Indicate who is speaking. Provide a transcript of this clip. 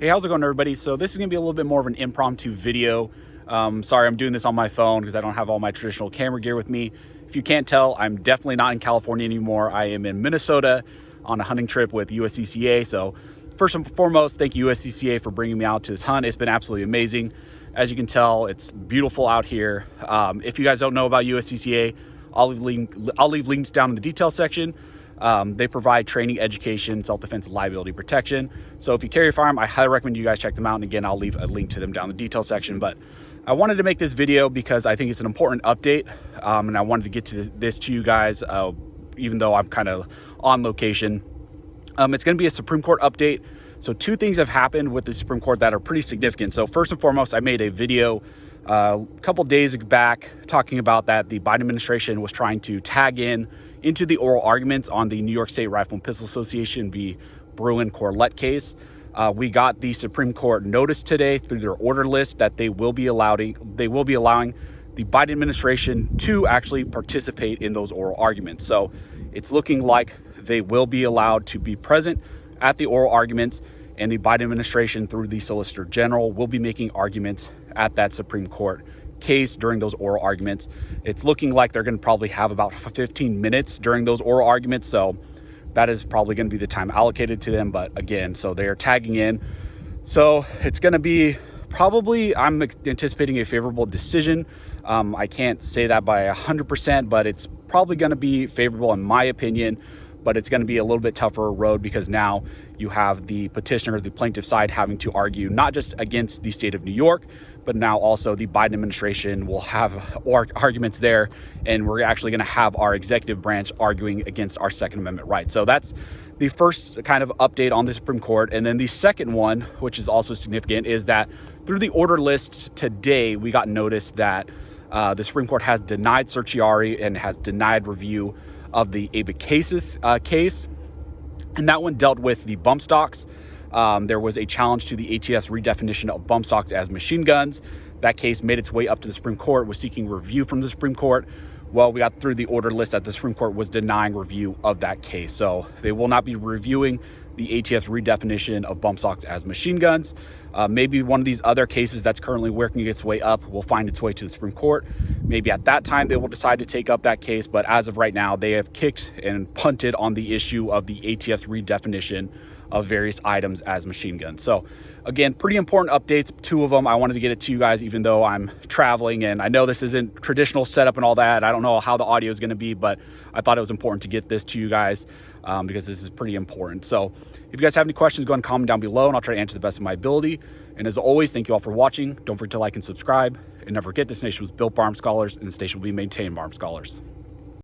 Speaker 1: Hey, how's it going, everybody? So this is gonna be a little bit more of an impromptu video. Sorry, I'm doing this on my phone because I don't have all my traditional camera gear with me. If you can't tell, I'm definitely not in California anymore. I am in Minnesota on a hunting trip with USCCA. So first and foremost, thank you USCCA for bringing me out to this hunt. It's been absolutely amazing. As you can tell, it's beautiful out here. If you guys don't know about USCCA, I'll leave links down in the details section. They provide training, education, self-defense, and liability protection. So if you carry a firearm, I highly recommend you guys check them out. And again, I'll leave a link to them down in the details section. But I wanted to make this video because I think it's an important update. And I wanted to get to this to you guys, even though I'm kind of on location. It's going to be a Supreme Court update. So two things have happened with the Supreme Court that are pretty significant. So first and foremost, I made a video a couple days back talking about that the Biden administration was trying to tag into the oral arguments on the New York State Rifle and Pistol Association v. Bruen Corlett case. We got the Supreme Court notice today through their order list that they will be allowing the Biden administration to actually participate in those oral arguments. So it's looking like they will be allowed to be present at the oral arguments, and the Biden administration through the Solicitor General will be making arguments at that Supreme Court case during those oral arguments. It's looking like they're going to probably have about 15 minutes during those oral arguments, so that is probably going to be the time allocated to them. But again, so they are tagging in, so it's going to be probably, I'm anticipating a favorable decision. I can't say that by 100%, but it's probably going to be favorable in my opinion. But it's going to be a little bit tougher road because now you have the petitioner, the plaintiff side, having to argue not just against the state of New York, but now also the Biden administration will have arguments there, and we're actually going to have our executive branch arguing against our Second Amendment rights. So that's the first kind of update on the Supreme Court. And then the second one, which is also significant, is that through the order list today, we got notice that the Supreme Court has denied certiorari and has denied review of the Abekassis case, and that one dealt with the bump stocks. There was a challenge to the ATF's redefinition of bump stocks as machine guns. That case made its way up to the Supreme Court, was seeking review from the Supreme Court. Well, we got through the order list that the Supreme Court was denying review of that case. So they will not be reviewing the ATF's redefinition of bump stocks as machine guns. Maybe one of these other cases that's currently working its way up will find its way to the Supreme Court. Maybe at that time they will decide to take up that case, but as of right now, they have kicked and punted on the issue of the ATF's redefinition of various items as machine guns. So again, pretty important updates, two of them. I wanted to get it to you guys even though I'm traveling, and I know this isn't traditional setup and all that. I don't know how the audio is going to be, but I thought it was important to get this to you guys because this is pretty important. So if you guys have any questions, go ahead and comment down below and I'll try to answer the best of my ability. And as always, thank you all for watching. Don't forget to like and subscribe, and never forget, this nation was built by armed scholars and this nation will be maintained by armed scholars.